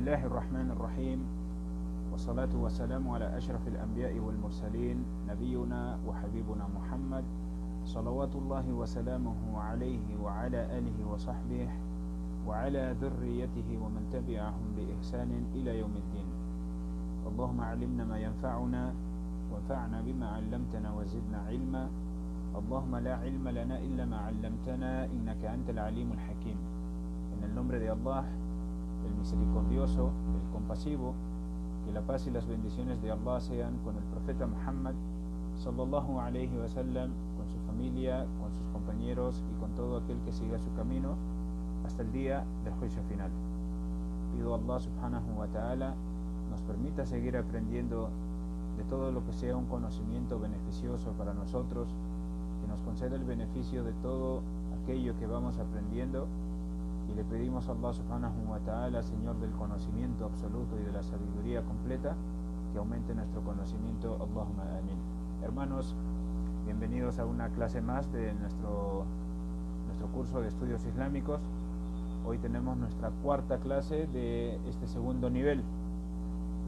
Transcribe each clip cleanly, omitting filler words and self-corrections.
الله الرحمن الرحيم والصلاة والسلام على أشرف الأنبياء والمرسلين نبينا وحبيبنا محمد صلوات الله وسلامه عليه وعلى آله وصحبه وعلى ذريته ومن تبعهم بإحسان إلى يوم الدين. اللهم علمنا ما ينفعنا وانفعنا بما علمتنا وزدنا علما. اللهم لا علم لنا إلا ما علمتنا إنك أنت العليم الحكيم. En el nombre de Allah, el misericordioso, el compasivo, que la paz y las bendiciones de Allah sean con el profeta Muhammad sallallahu alayhi wa sallam, con su familia, con sus compañeros y con todo aquel que siga su camino hasta el día del juicio final. Pido a Allah subhanahu wa ta'ala nos permita seguir aprendiendo de todo lo que sea un conocimiento beneficioso para nosotros, que nos conceda el beneficio de todo aquello que vamos aprendiendo, y le pedimos a Allah subhanahu wa ta'ala, Señor del conocimiento absoluto y de la sabiduría completa, que aumente nuestro conocimiento. Allahumma amin. Hermanos, bienvenidos a una clase más de nuestro curso de estudios islámicos. Hoy tenemos nuestra cuarta clase de este segundo nivel,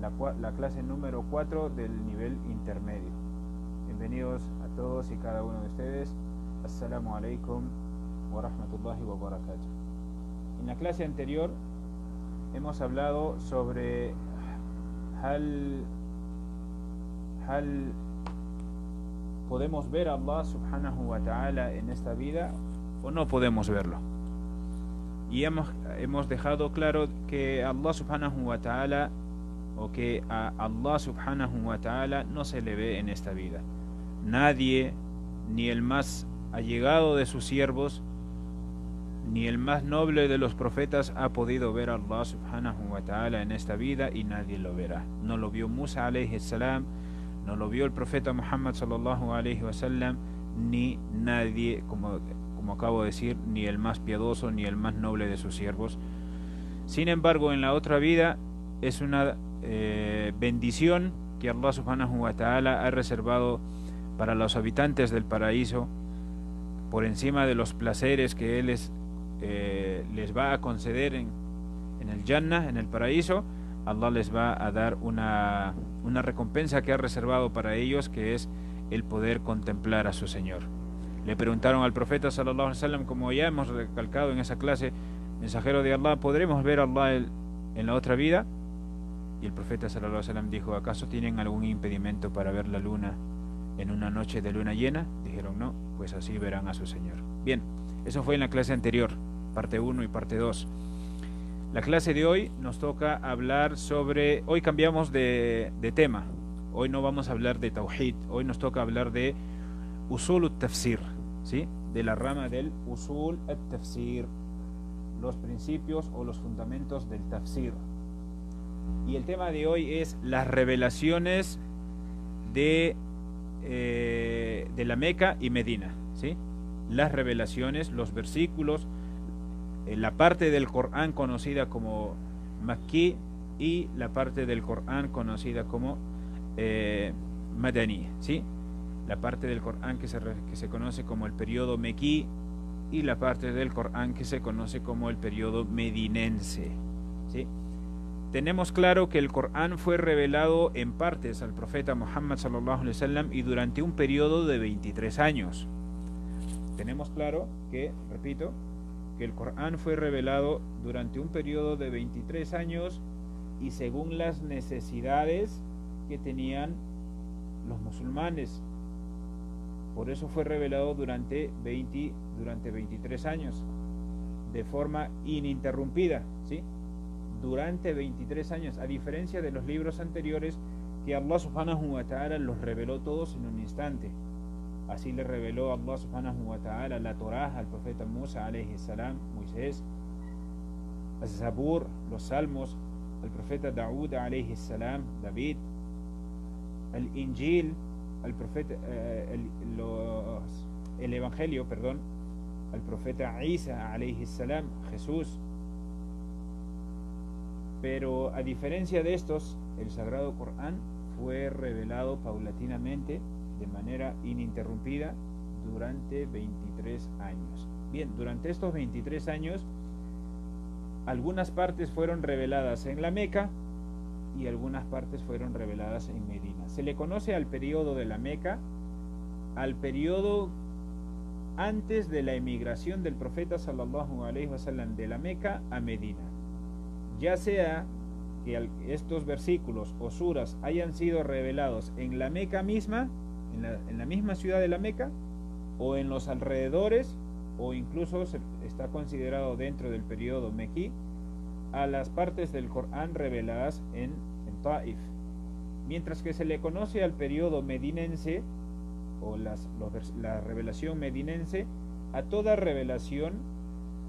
la clase número 4 del nivel intermedio. Bienvenidos a todos y cada uno de ustedes. Assalamu alaikum wa rahmatullahi wa barakatuh. En la clase anterior hemos hablado sobre hal podemos ver a Allah subhanahu wa ta'ala en esta vida o no podemos verlo. Y hemos dejado claro que Allah subhanahu wa ta'ala, o que a Allah subhanahu wa ta'ala no se le ve en esta vida. Nadie, ni el más allegado de sus siervos, ni el más noble de los profetas ha podido ver a Allah subhanahu wa ta'ala en esta vida, y nadie lo verá. No lo vio Musa alayhi salam, no lo vio el profeta Muhammad sallallahu alayhi wa sallam, ni nadie, como acabo de decir, ni el más piadoso ni el más noble de sus siervos. Sin embargo, en la otra vida es una bendición que Allah subhanahu wa ta'ala ha reservado para los habitantes del paraíso, por encima de los placeres que Él les va a conceder en el Jannah, en el paraíso. Allah les va a dar una recompensa que ha reservado para ellos, que es el poder contemplar a su Señor. Le preguntaron al profeta sallallahu alaihi wasallam, como ya hemos recalcado en esa clase: mensajero de Allah, ¿podremos ver a Allah en la otra vida? Y el profeta sallallahu alaihi wasallam dijo: ¿acaso tienen algún impedimento para ver la luna en una noche de luna llena? Dijeron: no, pues así verán a su Señor. Bien, eso fue en la clase anterior, parte 1 y parte 2. La clase de hoy nos toca hablar sobre... Hoy cambiamos de tema. Hoy no vamos a hablar de Tawhid. Hoy nos toca hablar de Usul al-Tafsir, ¿sí? De la rama del Usul al-Tafsir, los principios o los fundamentos del Tafsir. Y el tema de hoy es las revelaciones de la Meca y Medina, ¿sí? Las revelaciones, los versículos, la parte del Corán conocida como Makki y la parte del Corán conocida como Madani, ¿sí? La parte del Corán que se conoce como el periodo Mekí y la parte del Corán que se conoce como el periodo medinense, ¿sí? Tenemos claro que el Corán fue revelado en partes al profeta Muhammad sallallahu alaihi wasallam y durante un periodo de 23 años. Tenemos claro que, repito, que el Corán fue revelado durante un periodo de 23 años y según las necesidades que tenían los musulmanes. Por eso fue revelado durante 23 años, de forma ininterrumpida, ¿sí? Durante 23 años, a diferencia de los libros anteriores, que Allah subhanahu wa ta'ala los reveló todos en un instante. Así le reveló Allah subhanahu wa ta'ala la Torah al profeta Musa alayhi salam, Moisés, al Zabur, los Salmos, al profeta Daud alayhi salam, David, al Injil, al profeta, el Evangelio, perdón, al profeta Isa alayhi salam, Jesús. Pero a diferencia de estos, el Sagrado Corán fue revelado paulatinamente, de manera ininterrumpida, durante 23 años. Bien, durante estos 23 años algunas partes fueron reveladas en la Meca y algunas partes fueron reveladas en Medina. Se le conoce al periodo de la Meca, al periodo antes de la emigración del profeta sallallahu alaihi wasallam de la Meca a Medina, ya sea que estos versículos o suras hayan sido revelados en la Meca misma, en la misma ciudad de la Meca, o en los alrededores, o incluso está considerado dentro del periodo mequí a las partes del Corán reveladas en Taif, mientras que se le conoce al periodo medinense o la revelación medinense a toda revelación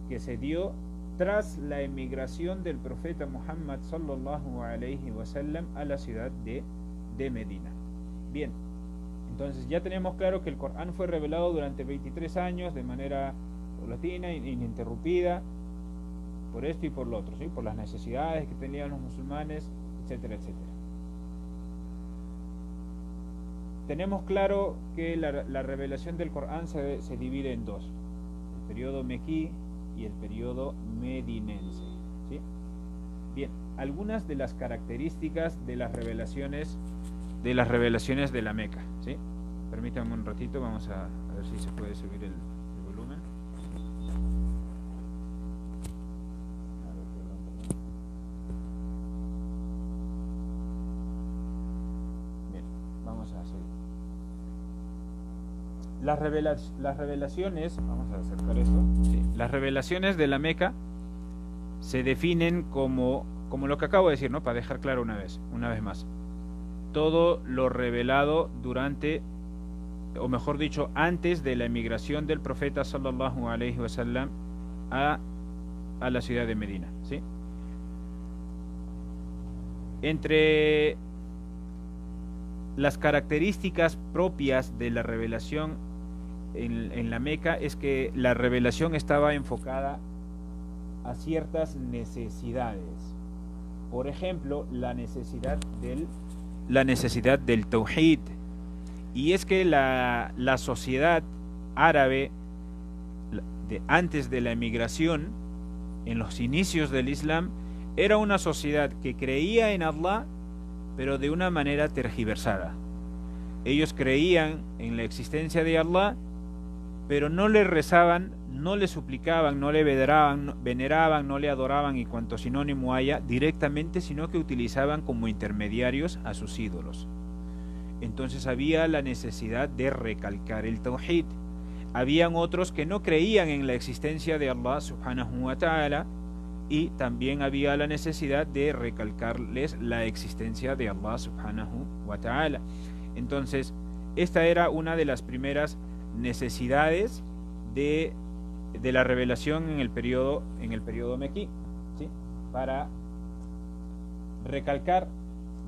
que se dio tras la emigración del profeta Muhammad sallallahu alaihi wasallam a la ciudad de Medina. Bien, entonces ya tenemos claro que el Corán fue revelado durante 23 años de manera paulatina, ininterrumpida, por esto y por lo otro, ¿sí? Por las necesidades que tenían los musulmanes, etcétera, etcétera. Tenemos claro que la revelación del Corán se divide en dos: el periodo mequí y el periodo medinense, ¿sí? Bien, algunas de las características de las revelaciones de la Meca, ¿sí? Permítanme un ratito, vamos a ver si se puede subir el volumen. Bien, vamos a seguir. Las revelaciones, vamos a acercar esto, ¿sí? Las revelaciones de la Meca se definen como lo que acabo de decir, ¿no? Para dejar claro una vez más. Todo lo revelado durante, o mejor dicho, antes de la emigración del profeta sallallahu alaihi wasallam a la ciudad de Medina, ¿sí? Entre las características propias de la revelación en la Meca es que la revelación estaba enfocada a ciertas necesidades. Por ejemplo, la necesidad del tauhid. Y es que la sociedad árabe antes de la emigración, en los inicios del Islam, era una sociedad que creía en Allah, pero de una manera tergiversada. Ellos creían en la existencia de Allah, pero no le rezaban, no le suplicaban, no le veneraban, no le adoraban y cuanto sinónimo haya directamente, sino que utilizaban como intermediarios a sus ídolos. Entonces había la necesidad de recalcar el tauhid. Habían otros que no creían en la existencia de Allah subhanahu wa ta'ala, y también había la necesidad de recalcarles la existencia de Allah subhanahu wa ta'ala. Entonces, esta era una de las primeras necesidades de la revelación en el periodo mequí, ¿sí? Para recalcar,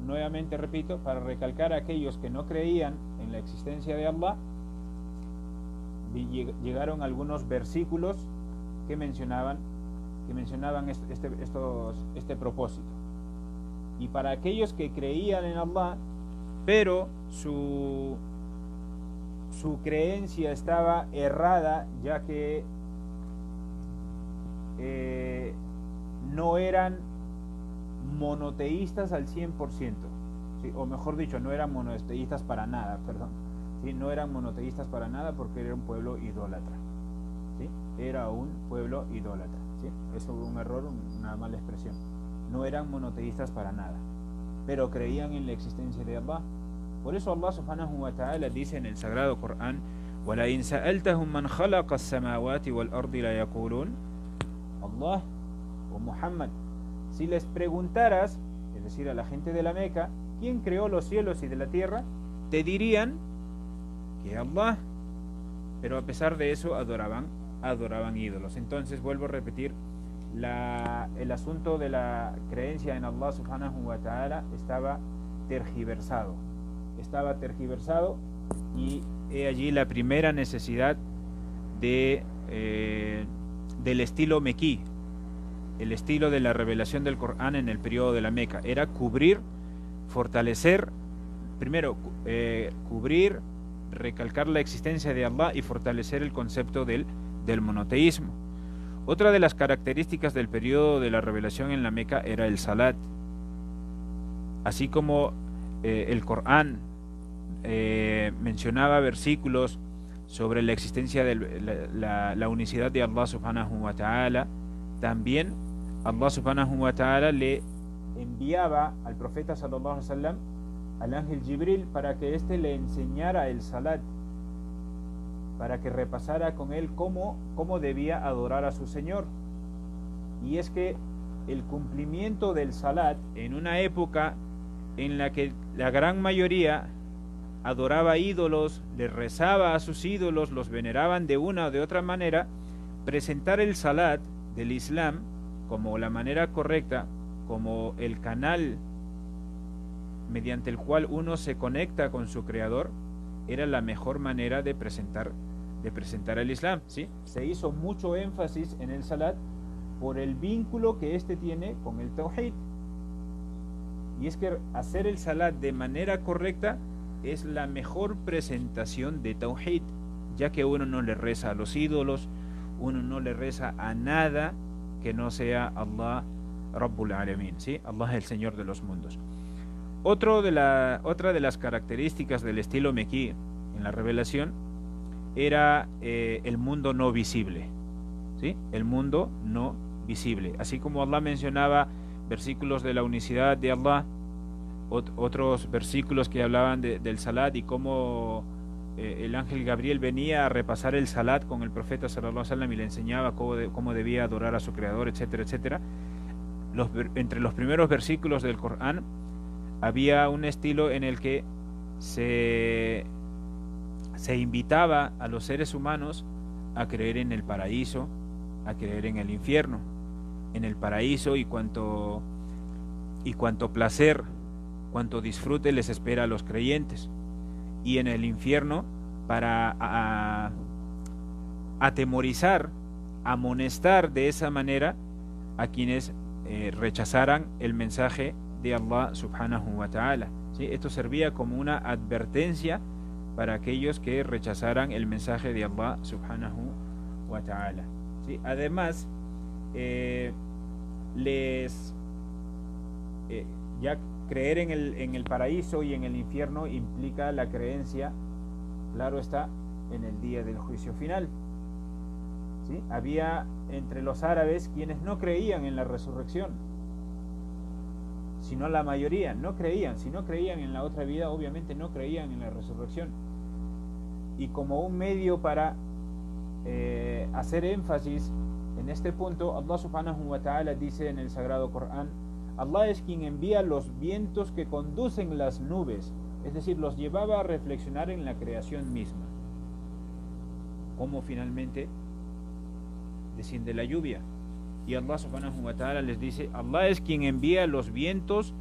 nuevamente repito, para recalcar a aquellos que no creían en la existencia de Allah, llegaron algunos versículos que mencionaban este propósito. Y para aquellos que creían en Allah, pero su creencia estaba errada, ya que no eran monoteístas al 100%, ¿sí? O mejor dicho, no eran monoteístas para nada, perdón, ¿sí? No eran monoteístas para nada porque era un pueblo idólatra, ¿sí? Era un pueblo idólatra, ¿sí? Eso fue un error, una mala expresión. No eran monoteístas para nada, pero creían en la existencia de Allah. Por eso Allah subhanahu wa ta'ala dice en el Sagrado Corán: وَلَئِنْ سَأَلْتَهُمْ مَنْ خَلَقَ السَّمَاوَاتِ وَالْأَرْضِ لَيَقُولُونَ Allah o Muhammad, si les preguntaras, es decir, a la gente de la Meca, ¿quién creó los cielos y de la tierra?, te dirían que Allah, pero a pesar de eso adoraban ídolos. Entonces vuelvo a repetir, el asunto de la creencia en Allah subhanahu wa ta'ala estaba tergiversado, y he allí la primera necesidad del estilo mequí, el estilo de la revelación del Corán en el periodo de la Meca. Era fortalecer, primero cubrir, recalcar la existencia de Allah y fortalecer el concepto del monoteísmo. Otra de las características del periodo de la revelación en la Meca era el salat. Así como el Corán mencionaba versículos sobre la existencia de la unicidad de Allah subhanahu wa ta'ala, también Allah subhanahu wa ta'ala le enviaba al profeta sallallahu alaihi wasallam al ángel Jibril para que éste le enseñara el salat, para que repasara con él cómo debía adorar a su Señor. Y es que el cumplimiento del salat en una época en la que la gran mayoría adoraba ídolos, le rezaba a sus ídolos, los veneraban de una o de otra manera, presentar el salat del Islam como la manera correcta, como el canal mediante el cual uno se conecta con su Creador, era la mejor manera de presentar el Islam, ¿sí? Se hizo mucho énfasis en el salat por el vínculo que éste tiene con el tawhid. Y es que hacer el salat de manera correcta es la mejor presentación de tawhid, ya que uno no le reza a los ídolos, uno no le reza a nada que no sea Allah Rabbul Alamin, ¿sí? Allah es el Señor de los mundos. Otra de las características del estilo mequí en la revelación era el mundo no visible, ¿sí? El mundo no visible. Así como Allah mencionaba versículos de la unicidad de Allah, otros versículos que hablaban del salat y cómo el ángel Gabriel venía a repasar el salat con el profeta sallallahu alaihi wasallam y le enseñaba cómo debía adorar a su Creador, etcétera, etcétera. Entre los primeros versículos del Corán había un estilo en el que se invitaba a los seres humanos a creer en el paraíso, a creer en el infierno. En el paraíso y cuanto placer, cuanto disfrute les espera a los creyentes, y en el infierno para atemorizar, amonestar de esa manera a quienes rechazaran el mensaje de Allah subhanahu wa ta'ala, ¿sí? Esto servía como una advertencia para aquellos que rechazaran el mensaje de Allah subhanahu wa ta'ala, ¿sí? Además, ya creer en el paraíso y en el infierno implica la creencia, claro está, en el día del juicio final, ¿sí? Había entre los árabes quienes no creían en la resurrección, sino la mayoría no creían. Si no creían en la otra vida, obviamente no creían en la resurrección. Y como un medio para hacer énfasis en este punto, Allah subhanahu wa ta'ala dice en el Sagrado Corán: Allah es quien envía los vientos que conducen las nubes, es decir, los llevaba a reflexionar en la creación misma. Cómo finalmente desciende la lluvia. Y Allah subhanahu wa ta'ala les dice: Allah es quien envía los vientos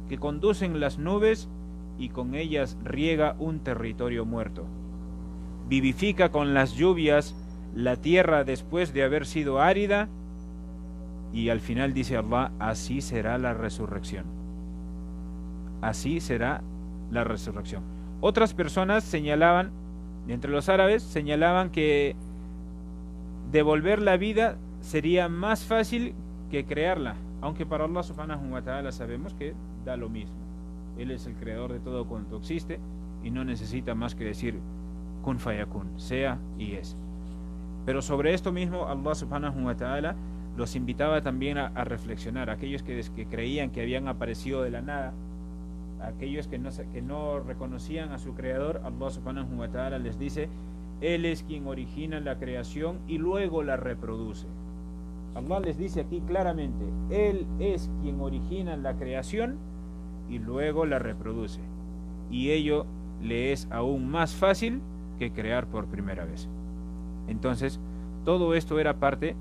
que conducen las nubes y con ellas riega un territorio muerto. Vivifica con las lluvias la tierra después de haber sido árida, y al final dice Allah: así será la resurrección. Así será la resurrección. Otras personas señalaban, entre los árabes, señalaban que devolver la vida sería más fácil que crearla, aunque para Allah subhanahu wa ta'ala sabemos que da lo mismo. Él es el creador de todo cuanto existe y no necesita más que decir kun fayakun, sea y es. Pero sobre esto mismo Allah subhanahu wa ta'ala los invitaba también a reflexionar. Aquellos que creían que habían aparecido de la nada, aquellos que no reconocían a su creador, Allah subhanahu wa ta'ala les dice: Él es quien origina la creación y luego la reproduce. Allah les dice aquí claramente: Él es quien origina la creación y luego la reproduce. Y ello le es aún más fácil que crear por primera vez. Entonces, todo esto era parte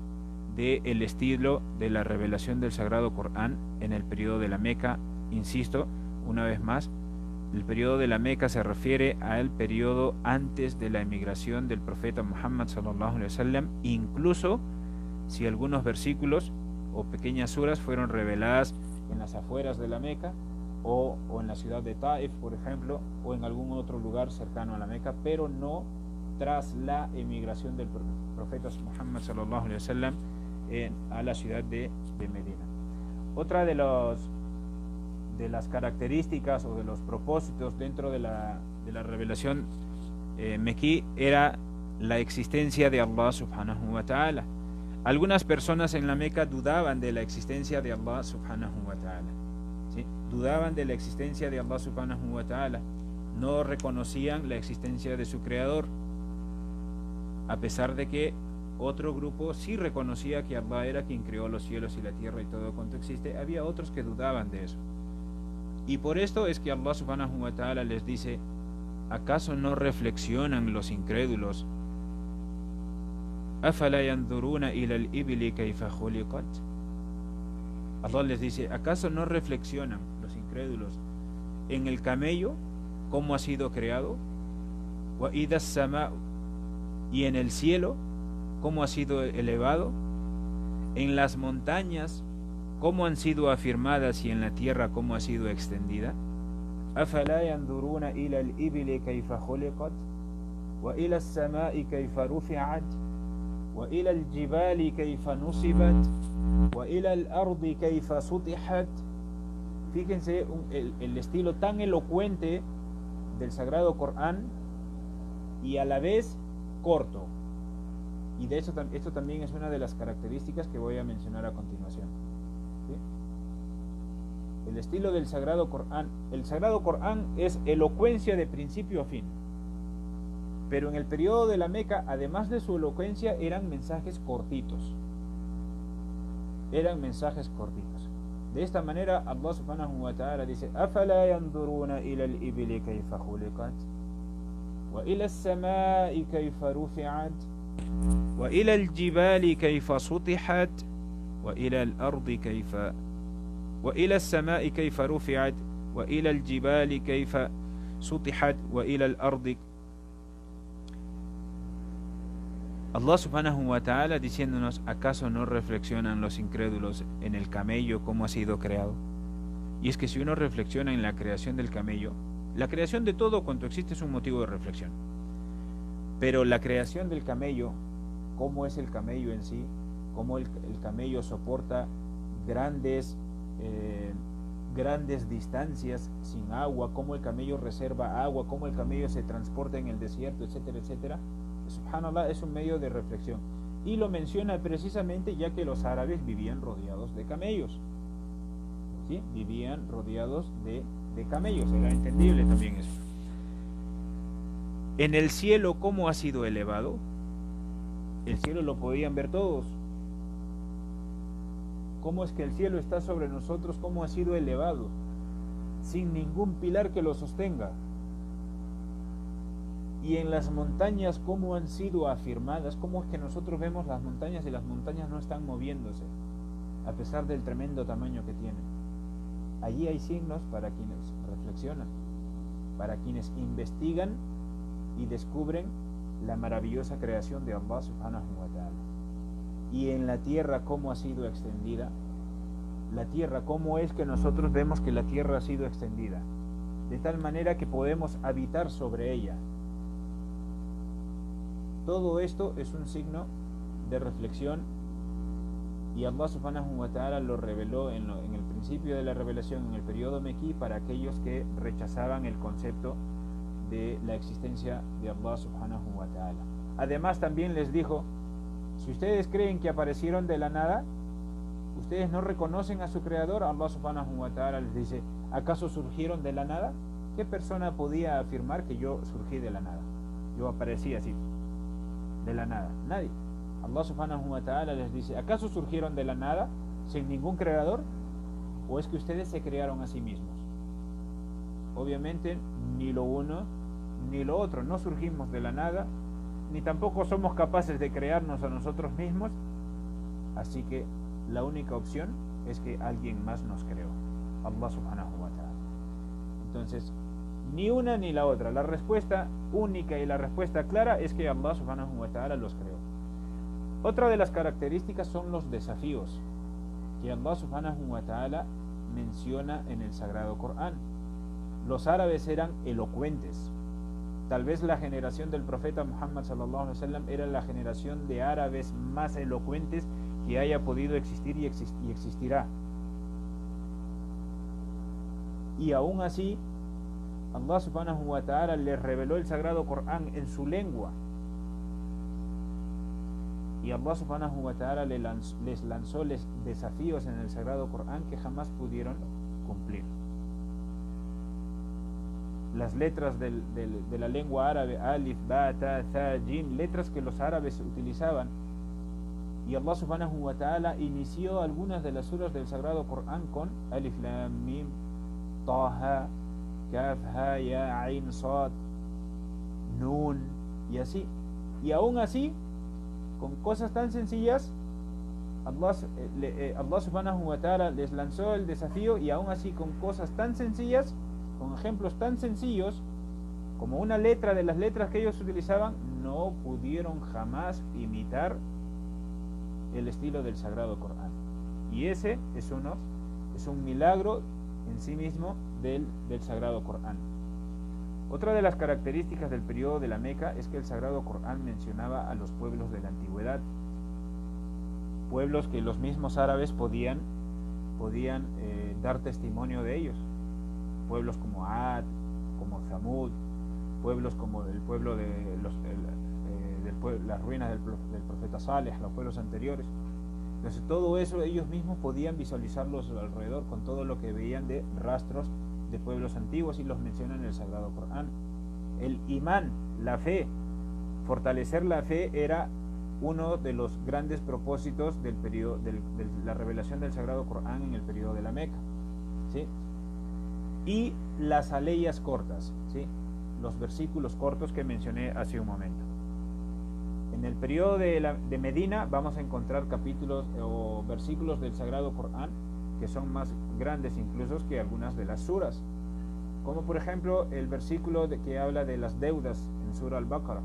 del estilo de la revelación del Sagrado Corán en el periodo de la Meca. Insisto, una vez más, el periodo de la Meca se refiere al periodo antes de la emigración del profeta Muhammad sallallahu alaihi wasallam, incluso si algunos versículos o pequeñas suras fueron reveladas en las afueras de la Meca o en la ciudad de Taif, por ejemplo, o en algún otro lugar cercano a la Meca, pero no tras la emigración del profeta Muhammad sallallahu alaihi wasallam a la ciudad de Medina. Otra de las características o de los propósitos dentro de la revelación mequí era la existencia de Allah subhanahu wa ta'ala. Algunas personas en la Meca dudaban de la existencia de Allah subhanahu wa ta'ala, ¿sí? Dudaban de la existencia de Allah subhanahu wa ta'ala, no reconocían la existencia de su creador, a pesar de que otro grupo sí reconocía que Allah era quien creó los cielos y la tierra y todo cuanto existe. Había otros que dudaban de eso, y por esto es que Allah subhanahu wa ta'ala les dice: ¿acaso no reflexionan los incrédulos? أَفَلَا يَنْظُرُونَ إِلَى الْإِبِلِ كَيْفَ خُلِقَتْ. Allah les dice: ¿acaso no reflexionan los incrédulos en el camello, cómo ha sido creado? وَإِذَا السَّمَاءُ, y en el cielo, cómo ha sido elevado, en las montañas, cómo han sido afirmadas, y en la tierra, cómo ha sido extendida. أَفَلَا يَنْظُرُونَ إِلَى الْإِبِلِ كَيْفَ خُلِقَتْ وَإِلَى السَّمَاءِ كَيْفَ رُفِعَتْ وإلى الجبال كيف نصبت وإلى الأرض كيف سطحت. Fíjense el estilo tan elocuente del Sagrado Corán, y a la vez corto. Y de eso, esto también es una de las características que voy a mencionar a continuación, ¿sí? El estilo del Sagrado Corán. El Sagrado Corán es elocuencia de principio a fin. Pero en el periodo de la Meca, además de su elocuencia, eran mensajes cortitos. Eran mensajes cortitos. De esta manera, Allah subhanahu wa ta'ala dice: أَفَلَا يَنْظُرُونَ إِلَى الْإِبِلِ كَيْفَ خُلِقَتْ وَإِلَى السَّمَاءِ كَيْفَ رُفِعَتْ وَإِلَى الْجِبَالِ كَيْفَ سُطِحَتْ وَإِلَى الْأَرْضِ كَيْفَ وإلى السماء كيف رفعت وإلى الجبال كيف سطحت وإلى الأرض. Allah subhanahu wa ta'ala diciéndonos: ¿acaso no reflexionan los incrédulos en el camello cómo ha sido creado? Y es que si uno reflexiona en la creación del camello, la creación de todo cuanto existe es un motivo de reflexión, pero la creación del camello, cómo es el camello en sí, cómo el camello soporta grandes distancias sin agua, cómo el camello reserva agua, cómo el camello se transporta en el desierto, etcétera, etcétera. Subhanallah, es un medio de reflexión, y lo menciona precisamente ya que los árabes vivían rodeados de camellos, ¿sí? Vivían rodeados de camellos, era entendible también eso. En el cielo, ¿cómo ha sido elevado? El cielo lo podían ver todos. ¿Cómo es que el cielo está sobre nosotros? ¿Cómo ha sido elevado? Sin ningún pilar que lo sostenga. Y en las montañas, ¿cómo han sido afirmadas? ¿Cómo es que nosotros vemos las montañas y las montañas no están moviéndose, a pesar del tremendo tamaño que tienen? Allí hay signos para quienes reflexionan, para quienes investigan y descubren la maravillosa creación de Allah subhanahu wa ta'ala. Y en la tierra, ¿cómo ha sido extendida? La tierra, ¿cómo es que nosotros vemos que la tierra ha sido extendida? De tal manera que podemos habitar sobre ella. Todo esto es un signo de reflexión, y Allah subhanahu wa ta'ala lo reveló en el principio de la revelación, en el periodo mequí, para aquellos que rechazaban el concepto de la existencia de Allah subhanahu wa ta'ala. Además también les dijo: si ustedes creen que aparecieron de la nada, ustedes no reconocen a su creador. Allah subhanahu wa ta'ala les dice: ¿acaso surgieron de la nada? ¿Qué persona podía afirmar que yo surgí de la nada? Yo aparecí así de la nada. Nadie. Allah subhanahu wa ta'ala les dice: ¿acaso surgieron de la nada sin ningún creador? ¿O es que ustedes se crearon a sí mismos? Obviamente ni lo uno ni lo otro. No surgimos de la nada, ni tampoco somos capaces de crearnos a nosotros mismos. Así que la única opción es que alguien más nos creó, Allah subhanahu wa ta'ala. Entonces, ni una ni la otra. La respuesta única y la respuesta clara es que Allah subhanahu wa ta'ala los creó. Otra de las características son los desafíos que Allah subhanahu wa ta'ala menciona en el Sagrado Corán. Los árabes eran elocuentes. Tal vez la generación del profeta Muhammad sallallahu alaihi wasallam era la generación de árabes más elocuentes que haya podido existir y existirá. Y aún así, Allah subhanahu wa ta'ala les reveló el sagrado Corán en su lengua. Y Allah subhanahu wa ta'ala les lanzó desafíos en el sagrado Corán que jamás pudieron cumplir. Las letras de la lengua árabe, alif, ba, ta, tha, jim, letras que los árabes utilizaban, y Allah subhanahu wa ta'ala inició algunas de las suras del sagrado Corán con alif, lam, mim, taha, kaf, ha, ya, ain, sad, nun, y así. Y aún así, con cosas tan sencillas, Allah subhanahu wa ta'ala les lanzó el desafío, y aún así con cosas tan sencillas, con ejemplos tan sencillos como una letra de las letras que ellos utilizaban, no pudieron jamás imitar el estilo del sagrado Corán. Y ese es un milagro en sí mismo del sagrado Corán. Otra de las características del periodo de la Meca es que el sagrado Corán mencionaba a los pueblos de la antigüedad, pueblos que los mismos árabes podían dar testimonio de ellos, pueblos como Ad, como Zamud, pueblos como el pueblo de las ruinas del profeta Saleh, los pueblos anteriores. Entonces todo eso ellos mismos podían visualizarlos alrededor con todo lo que veían de rastros de pueblos antiguos, y los mencionan en el sagrado Corán. El imán, la fe, fortalecer la fe era uno de los grandes propósitos del periodo de la revelación del sagrado Corán en el periodo de la Meca, ¿sí? Y las aleyas cortas, ¿sí? Los versículos cortos que mencioné hace un momento. En el periodo de Medina vamos a encontrar capítulos o versículos del sagrado Corán que son más grandes incluso que algunas de las suras, como por ejemplo el versículo que habla de las deudas en Sura al-Baqarah: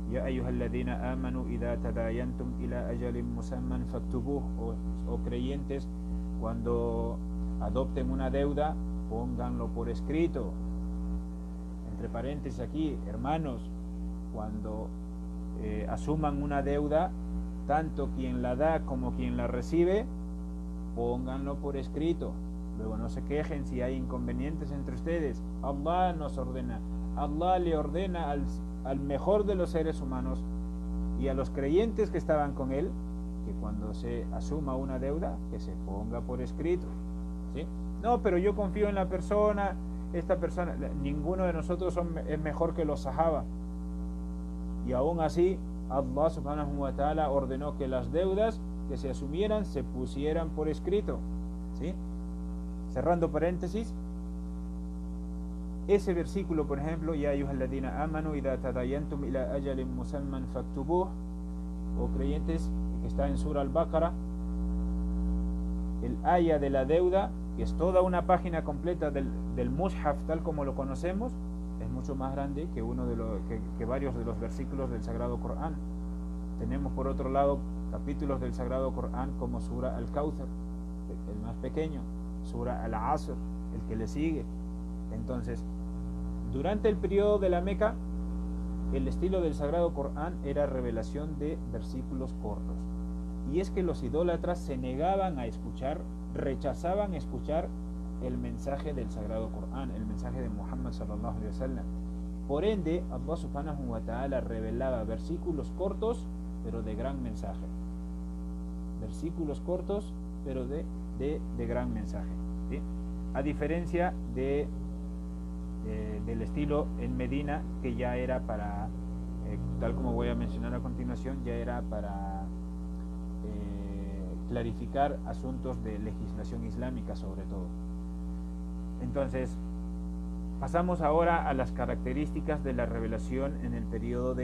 Ya ayyuhalladhina amanu idha tadayantum ila ajalin musamman faktubuh, o creyentes, cuando adopten una deuda, pónganlo por escrito. Entre paréntesis aquí, hermanos, cuando asuman una deuda, tanto quien la da como quien la recibe, pónganlo por escrito. Luego no se quejen si hay inconvenientes entre ustedes. Allah nos ordena, Allah le ordena al mejor de los seres humanos y a los creyentes que estaban con él, que cuando se asuma una deuda, que se ponga por escrito, ¿sí? No, pero yo confío en la persona, esta persona, ninguno de nosotros es mejor que los sahaba, y aún así Allah subhanahu wa ta'ala ordenó que las deudas que se asumieran se pusieran por escrito, ¿sí? Cerrando paréntesis, ese versículo, por ejemplo, Ya ayyuhalladhina amanu idha tadayantum ila ajalin musamman faktubuh, o creyentes, que está en Sura al-Baqarah, el aya de la deuda, que es toda una página completa del mushaf tal como lo conocemos, es mucho más grande que que varios de los versículos del sagrado Corán. Tenemos por otro lado capítulos del sagrado Corán como Sura al-Kawthar, el más pequeño, Sura al-Asr, el que le sigue. Entonces, durante el periodo de la Meca, el estilo del sagrado Corán era revelación de versículos cortos. Y es que los idólatras se negaban a escuchar, rechazaban escuchar el mensaje del sagrado Corán, el mensaje de Muhammad sallallahu alaihi wasallam. Por ende, Allah subhanahu wa ta'ala revelaba versículos cortos, pero de gran mensaje. Versículos cortos, pero de gran mensaje, ¿sí? A diferencia del estilo en Medina, que ya era para, tal como voy a mencionar a continuación, ya era para clarificar asuntos de legislación islámica sobre todo. Entonces, pasamos ahora a las características de la revelación en el periodo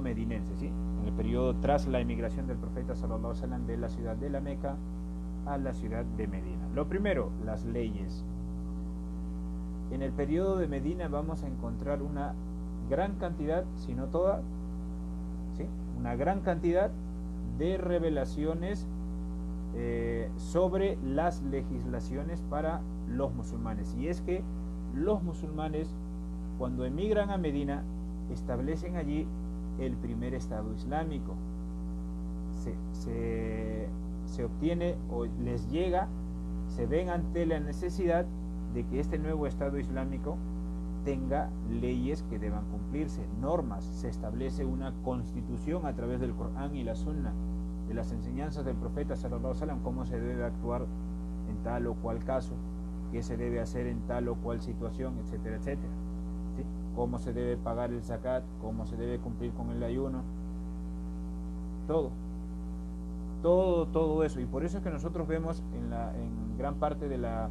medinense, ¿sí? En el periodo tras la emigración del profeta sallallahu alaihi wasallam de la ciudad de la Meca a la ciudad de Medina. Lo primero, las leyes. En el periodo de Medina vamos a encontrar una gran cantidad, si no toda, ¿sí? Una gran cantidad de revelaciones sobre las legislaciones para los musulmanes. Y es que los musulmanes, cuando emigran a Medina, establecen allí el primer estado islámico. se obtiene o les llega, se ven ante la necesidad de que este nuevo Estado Islámico tenga leyes que deban cumplirse, normas, se establece una constitución a través del Corán y la Sunna, de las enseñanzas del profeta sallallahu alaihi wasallam, cómo se debe actuar en tal o cual caso, qué se debe hacer en tal o cual situación, etcétera, etcétera, ¿sí? Cómo se debe pagar el zakat, cómo se debe cumplir con el ayuno, todo eso. Y por eso es que nosotros vemos en gran parte de la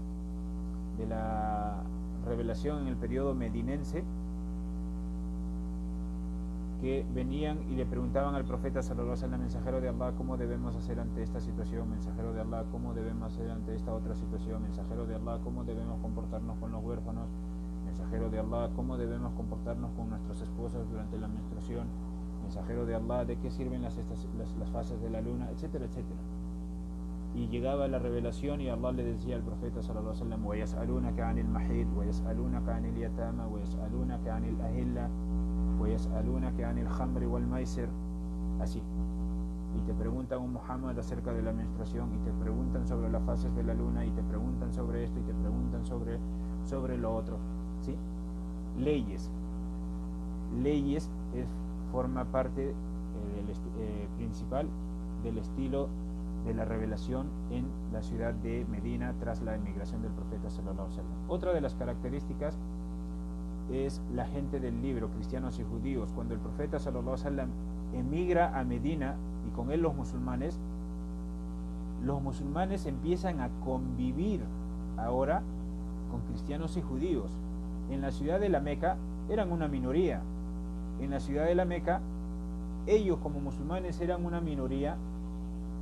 revelación en el periodo medinense, que venían y le preguntaban al profeta sallallahu alaihi wasallam, mensajero de Allah, ¿cómo debemos hacer ante esta situación? Mensajero de Allah, ¿cómo debemos hacer ante esta otra situación? Mensajero de Allah, ¿cómo debemos comportarnos con los huérfanos? Mensajero de Allah, ¿cómo debemos comportarnos con nuestras esposas durante la menstruación? Mensajero de Allah, ¿de qué sirven las fases de la luna? Etcétera, etcétera. Y llegaba la revelación y Allah le decía al profeta sallallahu alaihi wasallam: وَيَسْأَلُونَكَ عَنِ الْمَحِيضِ وَيَسْأَلُونَكَ عَنِ الْيَتَامَى وَيَسْأَلُونَكَ عَنِ الْأَهِلَّةِ وَيَسْأَلُونَكَ عَنِ الْخَمْرِ وَالْمَيْسِرِ. Así. Y te preguntan, Muhammad, acerca de la menstruación, y te preguntan sobre las fases de la luna, y te preguntan sobre esto, y te preguntan sobre lo otro, ¿sí? Leyes forma parte principal del estilo de la revelación en la ciudad de Medina tras la emigración del profeta sallallahu alaihi wasallam. Otra de las características es la gente del libro, cristianos y judíos. Cuando el profeta sallallahu alaihi wasallam emigra a Medina y con él los musulmanes empiezan a convivir ahora con cristianos y judíos. En la ciudad de la Meca eran una minoría. En la ciudad de la Meca ellos como musulmanes eran una minoría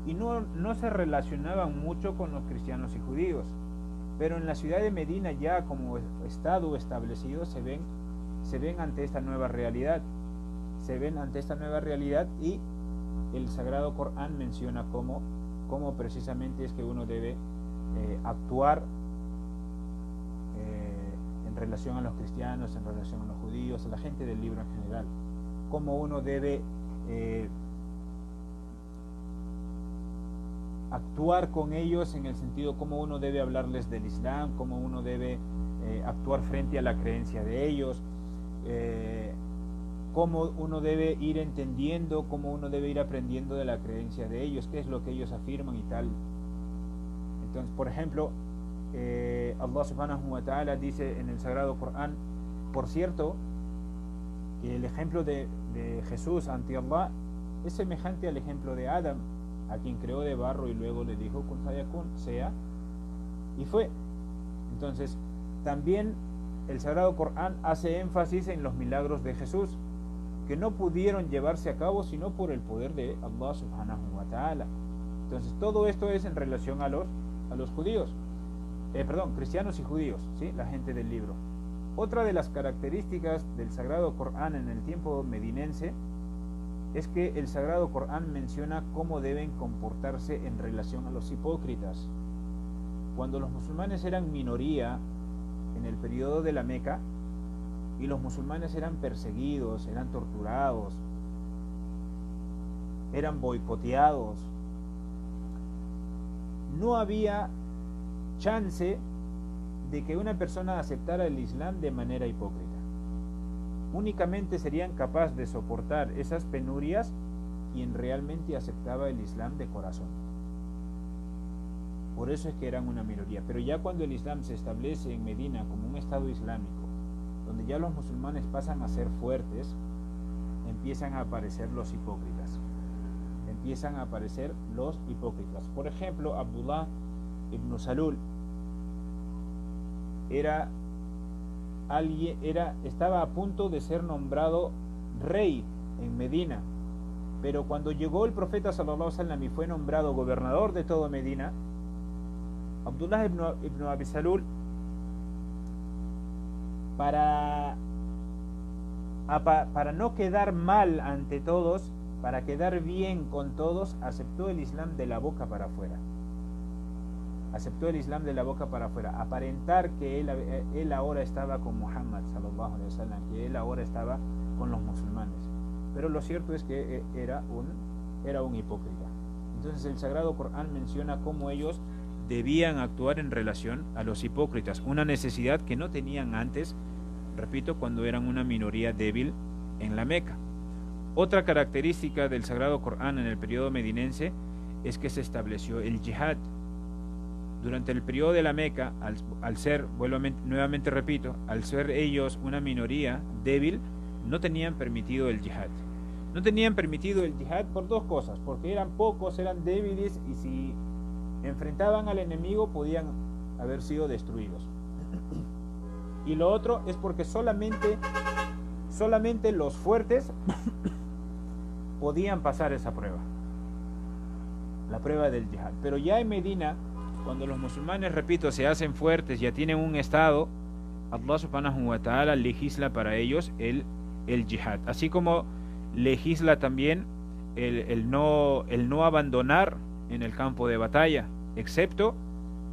y no se relacionaban mucho con los cristianos y judíos. Pero en la ciudad de Medina, ya como estado establecido, se ven ante esta nueva realidad. Y el Sagrado Corán menciona cómo precisamente es que uno debe actuar en relación a los cristianos, en relación a los judíos, a la gente del libro en general. Cómo uno debe actuar con ellos, en el sentido cómo uno debe hablarles del Islam, cómo uno debe actuar frente a la creencia de ellos, cómo uno debe ir entendiendo, cómo uno debe ir aprendiendo de la creencia de ellos, qué es lo que ellos afirman y tal. Entonces, por ejemplo, Allah subhanahu wa ta'ala dice en el Sagrado Corán, por cierto, que el ejemplo de Jesús ante Allah es semejante al ejemplo de Adam, a quien creó de barro y luego le dijo kun fayakun, sea, y fue. Entonces, también el Sagrado Corán hace énfasis en los milagros de Jesús, que no pudieron llevarse a cabo sino por el poder de Allah subhanahu wa ta'ala. Entonces, todo esto es en relación a los judíos, cristianos y judíos, ¿sí? La gente del libro. Otra de las características del Sagrado Corán en el tiempo medinense es que el Sagrado Corán menciona cómo deben comportarse en relación a los hipócritas. Cuando los musulmanes eran minoría en el periodo de la Meca y los musulmanes eran perseguidos, eran torturados, eran boicoteados, no había chance de que una persona aceptara el Islam de manera hipócrita. Únicamente serían capaces de soportar esas penurias quien realmente aceptaba el Islam de corazón. Por eso es que eran una minoría. Pero ya cuando el Islam se establece en Medina como un estado islámico, donde ya los musulmanes pasan a ser fuertes, empiezan a aparecer los hipócritas. Por ejemplo, Abdullah ibn Salul estaba a punto de ser nombrado rey en Medina, pero cuando llegó el profeta sallallahu alaihi wasallam y fue nombrado gobernador de todo Medina, Abdullah ibn Abi Salul, para no quedar mal ante todos, para quedar bien con todos, aceptó el Islam de la boca para afuera. Aparentar que él ahora estaba con Muhammad sallallahu alaihi wasallam, que él ahora estaba con los musulmanes. Pero lo cierto es que era un hipócrita. Entonces el Sagrado Corán menciona cómo ellos debían actuar en relación a los hipócritas, una necesidad que no tenían antes, repito, cuando eran una minoría débil en la Meca. Otra característica del Sagrado Corán en el periodo medinense es que se estableció el yihad. Durante el periodo de la Meca, al ser, nuevamente repito, al ser ellos una minoría débil, no tenían permitido el yihad. No tenían permitido el yihad por dos cosas, porque eran pocos, eran débiles y si enfrentaban al enemigo podían haber sido destruidos. Y lo otro es porque solamente los fuertes podían pasar esa prueba, la prueba del yihad. Pero ya en Medina, cuando los musulmanes, repito, se hacen fuertes, ya tienen un estado, Allah subhanahu wa ta'ala legisla para ellos el yihad, así como legisla también el no abandonar en el campo de batalla, excepto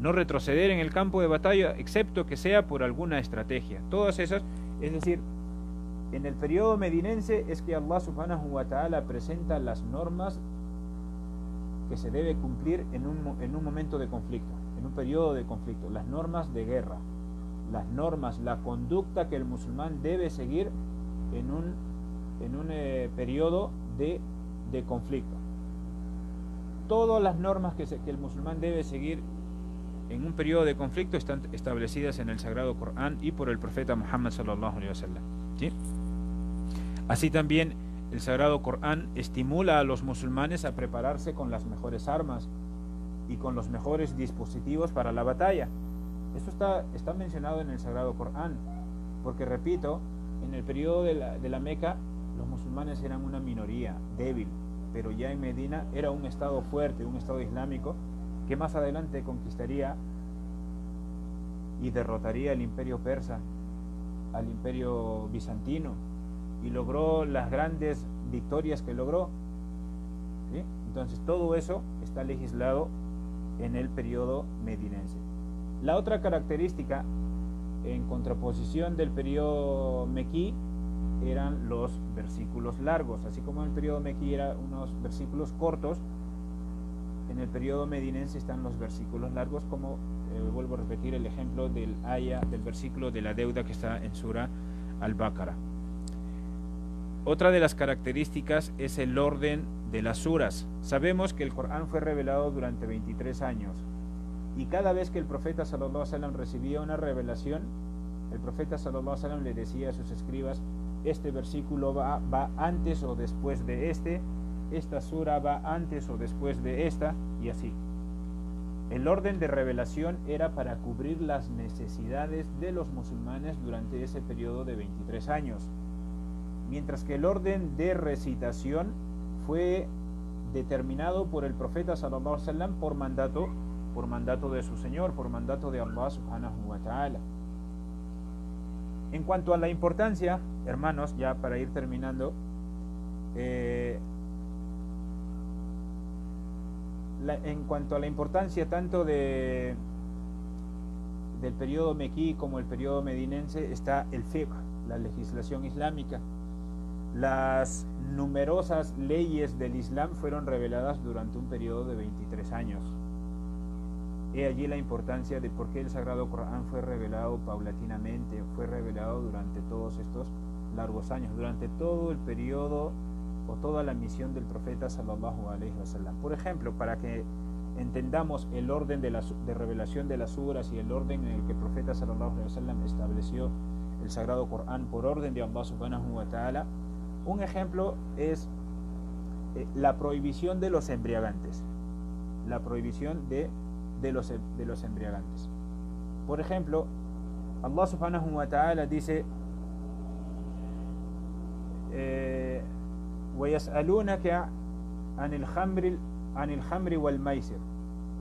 no retroceder en el campo de batalla, excepto que sea por alguna estrategia. Todas esas, es decir, en el periodo medinense es que Allah subhanahu wa ta'ala presenta las normas que se debe cumplir en un momento de conflicto, en un periodo de conflicto, las normas de guerra, las normas, la conducta que el musulmán debe seguir en un periodo de conflicto. Todas las normas que el musulmán debe seguir en un periodo de conflicto están establecidas en el Sagrado Corán y por el profeta Muhammad sallallahu alaihi wasallam, ¿sí? Así también el Sagrado Corán estimula a los musulmanes a prepararse con las mejores armas y con los mejores dispositivos para la batalla. Esto está mencionado en el Sagrado Corán, porque repito, en el periodo de la Meca los musulmanes eran una minoría débil, pero ya en Medina era un estado fuerte, un estado islámico que más adelante conquistaría y derrotaría al imperio persa, al imperio bizantino, y logró las grandes victorias que logró, ¿sí? Entonces todo eso está legislado en el periodo medinense. La otra característica, en contraposición del periodo mequí, eran los versículos largos. Así como en el periodo mequí eran unos versículos cortos, en el periodo medinense están los versículos largos, como vuelvo a repetir el ejemplo del versículo de la deuda que está en Sura Al-Baqarah. Otra de las características es el orden de las suras. Sabemos que el Corán fue revelado durante 23 años y cada vez que el profeta sallallahu alaihi wasallam recibía una revelación, el profeta sallallahu alaihi wasallam le decía a sus escribas: este versículo va antes o después de esta sura va antes o después de esta, y así. El orden de revelación era para cubrir las necesidades de los musulmanes durante ese periodo de 23 años, mientras que el orden de recitación fue determinado por el profeta sallallahu alaihi wasallam por mandato de su Señor, por mandato de Allah subhanahu wa ta'ala. En cuanto a la importancia, hermanos, ya para ir terminando, en cuanto a la importancia tanto del periodo mequí como el periodo medinense, está el fiqh, la legislación islámica. Las numerosas leyes del Islam fueron reveladas durante un periodo de 23 años. He allí la importancia de por qué el Sagrado Corán fue revelado paulatinamente, fue revelado durante todos estos largos años, durante todo el periodo o toda la misión del profeta sallallahu alaihi wasallam. Por ejemplo, para que entendamos el orden de revelación de las suras y el orden en el que el profeta sallallahu alaihi wasallam estableció el Sagrado Corán por orden de Allah subhanahu wa ta'ala, un ejemplo es la prohibición de los embriagantes. La prohibición de los embriagantes. Por ejemplo, Allah subhanahu wa ta'ala dice: وَيَسْأَلُونَكَ عَنِ الْخَمْرِ وَالْمَيْسِرِ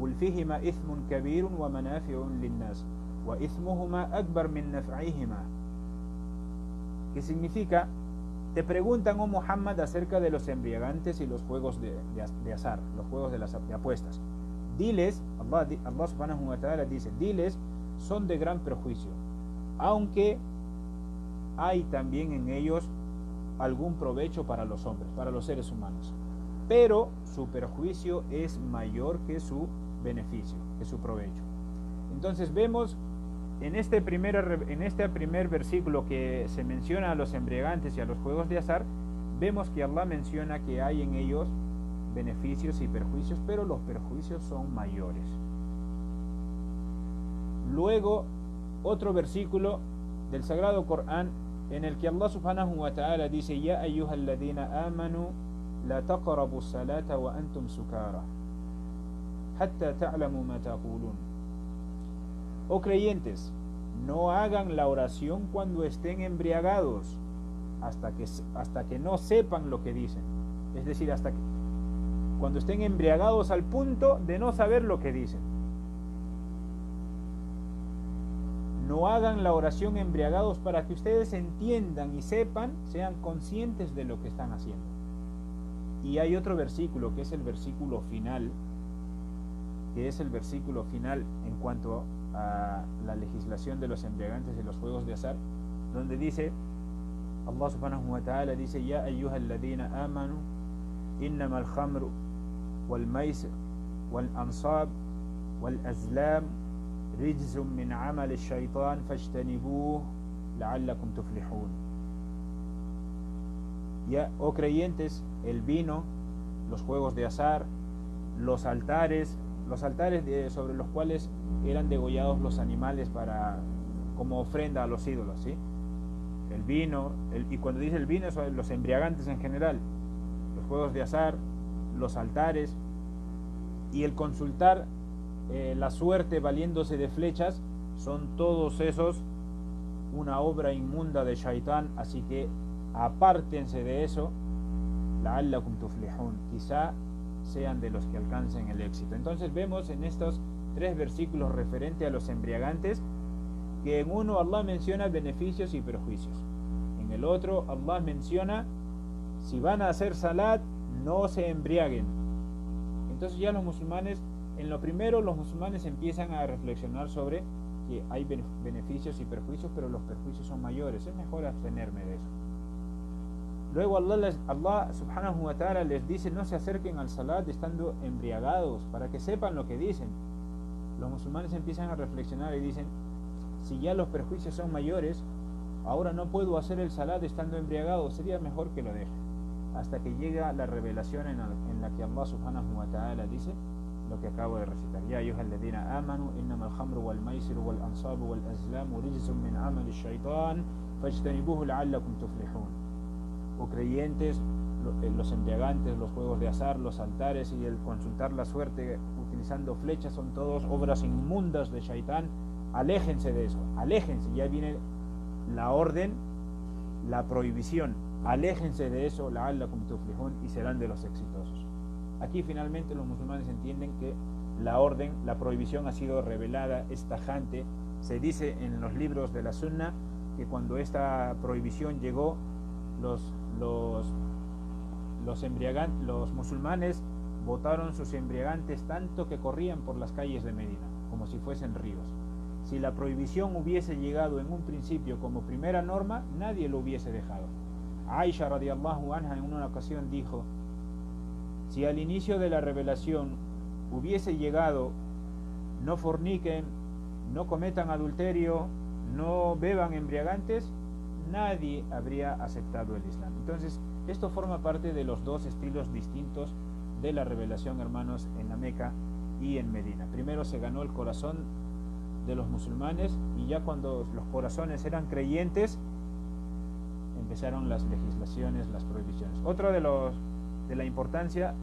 قُلْ فِيهِمَا إِثْمٌ كَبِيرٌ وَمَنَافِعٌ لِلنَّاسِ وَإِثْمُهُمَا أَكْبَرُ مِنْ نَفْعِهِمَا. ¿Qué significa? Te preguntan, oh Muhammad, acerca de los embriagantes y los juegos de azar, los juegos de apuestas. Diles, Allah subhanahu wa ta'ala dice, diles, son de gran perjuicio, aunque hay también en ellos algún provecho para los hombres, para los seres humanos. pero su perjuicio es mayor que su beneficio, que su provecho. Entonces vemos en este primer versículo que se menciona a los embriagantes y a los juegos de azar, vemos que Allah menciona que hay en ellos beneficios y perjuicios, pero los perjuicios son mayores. Luego, otro versículo del Sagrado Corán en el que Allah subhanahu wa ta'ala dice: Ya ayyuhalladhina amanu la taqrabu salata wa antum sukara hatta ta'lamu ma taqulun. Oh creyentes, no hagan la oración cuando estén embriagados hasta que no sepan lo que dicen. Es decir, hasta que cuando estén embriagados al punto de no saber lo que dicen. No hagan la oración embriagados para que ustedes entiendan y sepan, sean conscientes de lo que están haciendo. Y hay otro versículo que es el versículo final, en cuanto a la legislación de los embriagantes y los juegos de azar, donde dice, Allah subhanahu wa ta'ala dice: Ya ayyuhalladhina amanu innama al-khamru wal-maisir wal-ansab wal-azlam rijzun min amal ash-shaytan fajtanibuhu la'allakum tuflihun. Ya, oh creyentes, el vino, los juegos de azar, los altares sobre los cuales eran degollados los animales como ofrenda a los ídolos, ¿sí? El vino, y cuando dice el vino, son los embriagantes en general, los juegos de azar, los altares, y el consultar la suerte valiéndose de flechas, son todos esos una obra inmunda de Shaitán, así que apártense de eso, la'allakum tuflihun, quizá sean de los que alcancen el éxito. Entonces vemos en estos 3 versículos referente a los embriagantes que en uno Allah menciona beneficios y perjuicios, en el otro Allah menciona si van a hacer salat no se embriaguen. Entonces ya los musulmanes, en lo primero los musulmanes empiezan a reflexionar sobre que hay beneficios y perjuicios, pero los perjuicios son mayores, es mejor abstenerme de eso. Luego Allah subhanahu wa ta'ala les dice: no se acerquen al salat estando embriagados, para que sepan lo que dicen. Los musulmanes empiezan a reflexionar y dicen: si ya los perjuicios son mayores, ahora no puedo hacer el salat estando embriagado, sería mejor que lo deje. Hasta que llega la revelación en la que Allah subhanahu wa ta'ala dice lo que acabo de recitar: Ya ayyuhalladhina amanu innama al-khamru wal-maisiru wal-ansabu wal-azlamu rijzun min amali ash-shaytan fajtanibuhu la'allakum tuflihun. O creyentes, los embriagantes, los juegos de azar, los altares y el consultar la suerte utilizando flechas son todos obras inmundas de Shaitán. Aléjense de eso, aléjense. Ya viene la orden, la prohibición. Aléjense de eso, la'allakum tuflihun, y serán de los exitosos. Aquí finalmente los musulmanes entienden que la orden, la prohibición ha sido revelada, es tajante. Se dice en los libros de la Sunna que cuando esta prohibición llegó, los musulmanes botaron sus embriagantes tanto que corrían por las calles de Medina, como si fuesen ríos. Si la prohibición hubiese llegado en un principio como primera norma, nadie lo hubiese dejado. Aisha radiyallahu anha en una ocasión dijo: si al inicio de la revelación hubiese llegado: no forniquen, no cometan adulterio, no beban embriagantes, nadie habría aceptado el Islam. Entonces, esto forma parte de los 2 estilos distintos de la revelación, hermanos, en la Meca y en Medina. Primero se ganó el corazón de los musulmanes, y ya cuando los corazones eran creyentes, empezaron las legislaciones, las prohibiciones. Otro de la importancia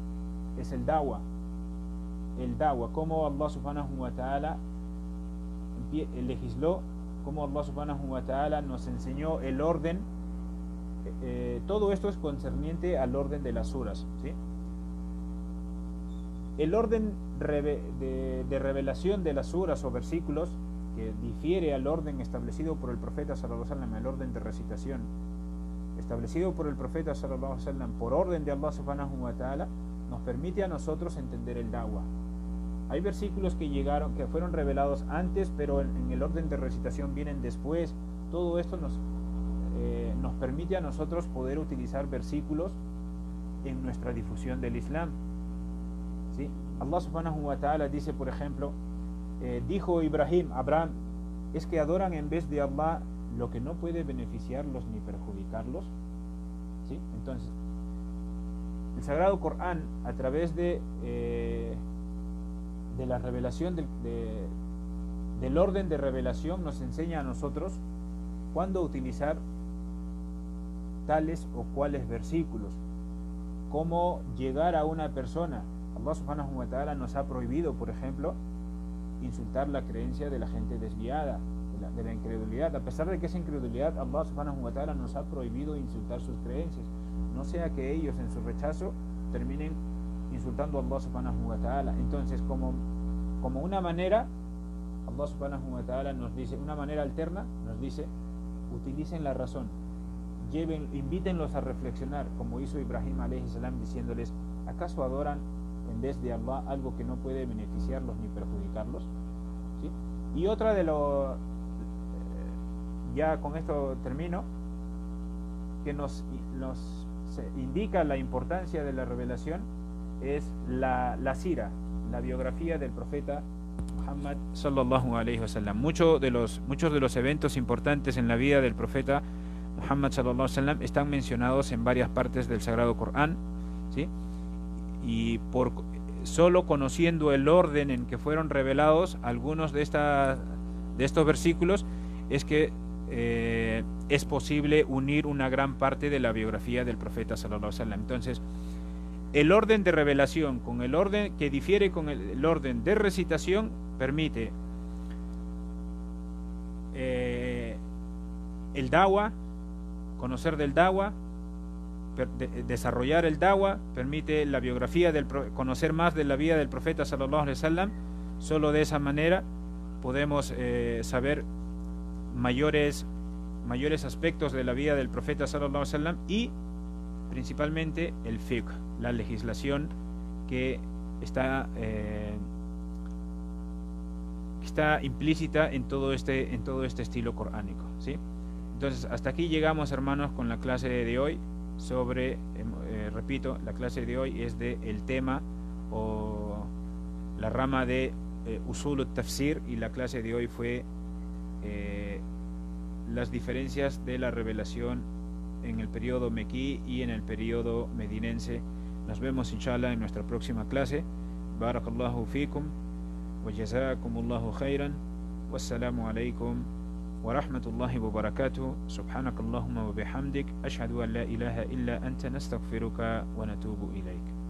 es el da'wa. El da'wa, como Allah subhanahu wa ta'ala legisló, como Allah subhanahu wa ta'ala nos enseñó el orden. Todo esto es concerniente al orden de las suras, ¿sí? El orden de revelación de las suras o versículos, que difiere al orden establecido por el profeta sallallahu alaihi wasallam, el orden de recitación establecido por el profeta sallallahu alaihi wasallam por orden de Allah subhanahu wa ta'ala, nos permite a nosotros entender el da'wa. Hay versículos que fueron revelados antes, pero en el orden de recitación vienen después. Todo esto nos permite a nosotros poder utilizar versículos en nuestra difusión del Islam. ¿Sí? Allah subhanahu wa ta'ala dice, por ejemplo, dijo Abraham, es que adoran en vez de Allah lo que no puede beneficiarlos ni perjudicarlos. ¿Sí? Entonces, el Sagrado Corán, a través de la revelación del orden de revelación, nos enseña a nosotros cuándo utilizar tales o cuales versículos, cómo llegar a una persona. Allah subhanahu wa ta'ala nos ha prohibido, por ejemplo, insultar la creencia de la gente desviada, de la incredulidad. A pesar de que esa incredulidad, Allah subhanahu wa ta'ala nos ha prohibido insultar sus creencias, no sea que ellos en su rechazo terminen insultando a Allah subhanahu wa ta'ala. Entonces, como una manera, Allah subhanahu wa ta'ala nos dice, una manera alterna, nos dice, utilicen la razón, invítenlos a reflexionar, como hizo Ibrahim alayhi salam, diciéndoles, ¿acaso adoran en vez de Allah algo que no puede beneficiarlos ni perjudicarlos? ¿Sí? Y otra de lo, ya con esto termino, que nos indica la importancia de la revelación, es la sira, la biografía del profeta Muhammad sallallahu alayhi wa sallam. Muchos de los eventos importantes en la vida del profeta Muhammad sallallahu alayhi wa sallam están mencionados en varias partes del Sagrado Corán, ¿sí? Y solo conociendo el orden en que fueron revelados algunos de estos versículos es que es posible unir una gran parte de la biografía del profeta sallallahu alaihi wasallam. Entonces, el orden de revelación con el orden que difiere con el orden de recitación permite el dawa, conocer del dawa, desarrollar el dawa, permite la biografía conocer más de la vida del profeta sallallahu alaihi wasallam. Solo de esa manera podemos saber mayores aspectos de la vida del profeta sallallahu alaihi wasallam, y principalmente el fiqh, la legislación que está implícita en todo este estilo coránico, ¿sí? Entonces, hasta aquí llegamos, hermanos, con la clase de hoy sobre, repito, la clase de hoy es de el tema o la rama de usul al-tafsir, y la clase de hoy fue las diferencias de la revelación en el periodo mequí y en el periodo medinense. Nos vemos inshallah en nuestra próxima clase. Barakallahu fikum wa jazakumullahu khairan. Wassalamu alaikum wa rahmatullahi wa barakatuh. Subhanakallahumma wa bihamdik ashhadu an la ilaha illa anta nastaghfiruka wa natubu ilayk.